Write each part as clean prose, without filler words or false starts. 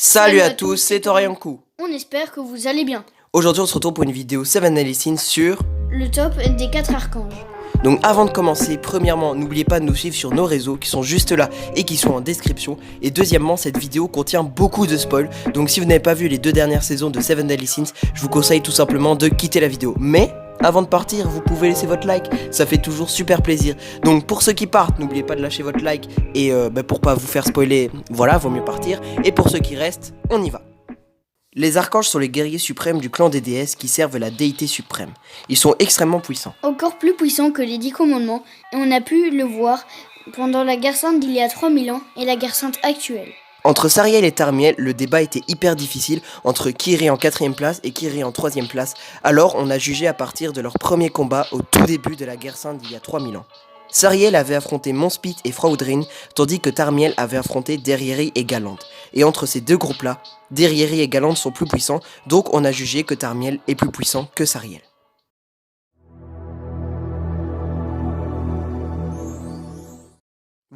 Salut à tous, c'est Oriankou. On espère que vous allez bien. Aujourd'hui on se retrouve pour une vidéo Seven Deadly Sins sur le top des 4 archanges. Donc avant de commencer, premièrement, n'oubliez pas de nous suivre sur nos réseaux qui sont juste là et qui sont en description. Et deuxièmement, cette vidéo contient beaucoup de spoils. Donc si vous n'avez pas vu les 2 dernières saisons de Seven Deadly Sins, je vous conseille tout simplement de quitter la vidéo. Mais avant de partir, vous pouvez laisser votre like, ça fait toujours super plaisir. Donc pour ceux qui partent, n'oubliez pas de lâcher votre like. Et pour pas vous faire spoiler, voilà, vaut mieux partir. Et pour ceux qui restent, on y va. Les archanges sont les guerriers suprêmes du clan des déesses qui servent la déité suprême. Ils sont extrêmement puissants. Encore plus puissants que les 10 commandements, et on a pu le voir pendant la guerre sainte d'il y a 3000 ans et la guerre sainte actuelle. Entre Sariel et Tarmiel, le débat était hyper difficile entre qui irait en 4ème place et qui irait en 3ème place. Alors on a jugé à partir de leur premier combat au tout début de la guerre sainte d'il y a 3000 ans. Sariel avait affronté Monspit et Fraudrin, tandis que Tarmiel avait affronté Derrieri et Galante. Et entre ces deux groupes-là, Derrieri et Galante sont plus puissants, donc on a jugé que Tarmiel est plus puissant que Sariel.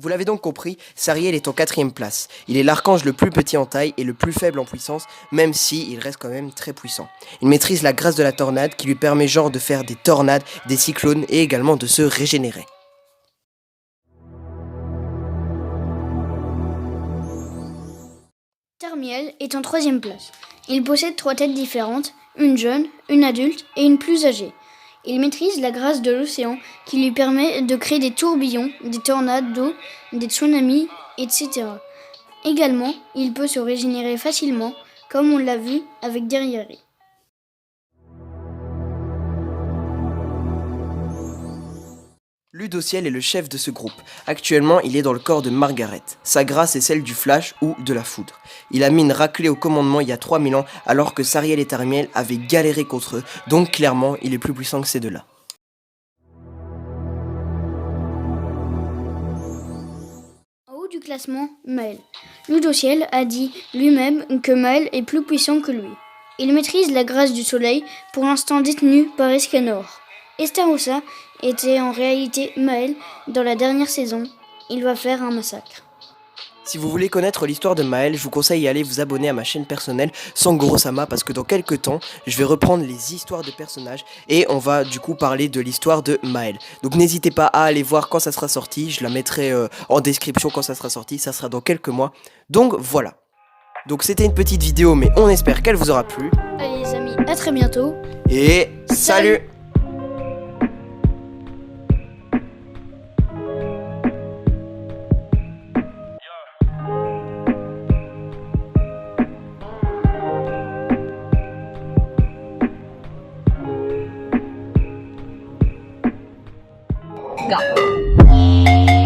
Vous l'avez donc compris, Sariel est en 4ème place. Il est l'archange le plus petit en taille et le plus faible en puissance, même si il reste quand même très puissant. Il maîtrise la grâce de la tornade qui lui permet genre de faire des tornades, des cyclones et également de se régénérer. Tarmiel est en 3ème place. Il possède 3 têtes différentes, une jeune, une adulte et une plus âgée. Il maîtrise la grâce de l'océan qui lui permet de créer des tourbillons, des tornades d'eau, des tsunamis, etc. Également, il peut se régénérer facilement, comme on l'a vu avec Derrieri. Ludociel est le chef de ce groupe. Actuellement, il est dans le corps de Margaret. Sa grâce est celle du flash ou de la foudre. Il a mis une raclée au commandement il y a 3000 ans, alors que Sariel et Tarmiel avaient galéré contre eux, donc clairement, il est plus puissant que ces deux-là. En haut du classement, Maël. Ludociel a dit lui-même que Maël est plus puissant que lui. Il maîtrise la grâce du soleil, pour l'instant détenu par Escanor. Estarossa était en réalité Maël dans la dernière saison. Il va faire un massacre. Si vous voulez connaître l'histoire de Maël, je vous conseille d'aller vous abonner à ma chaîne personnelle Sangoro-sama parce que dans quelques temps, je vais reprendre les histoires de personnages et on va du coup parler de l'histoire de Maël. Donc n'hésitez pas à aller voir quand ça sera sorti, je la mettrai en description quand ça sera sorti, ça sera dans quelques mois. Donc voilà. Donc c'était une petite vidéo mais on espère qu'elle vous aura plu. Allez les amis, à très bientôt. Et salut. Go.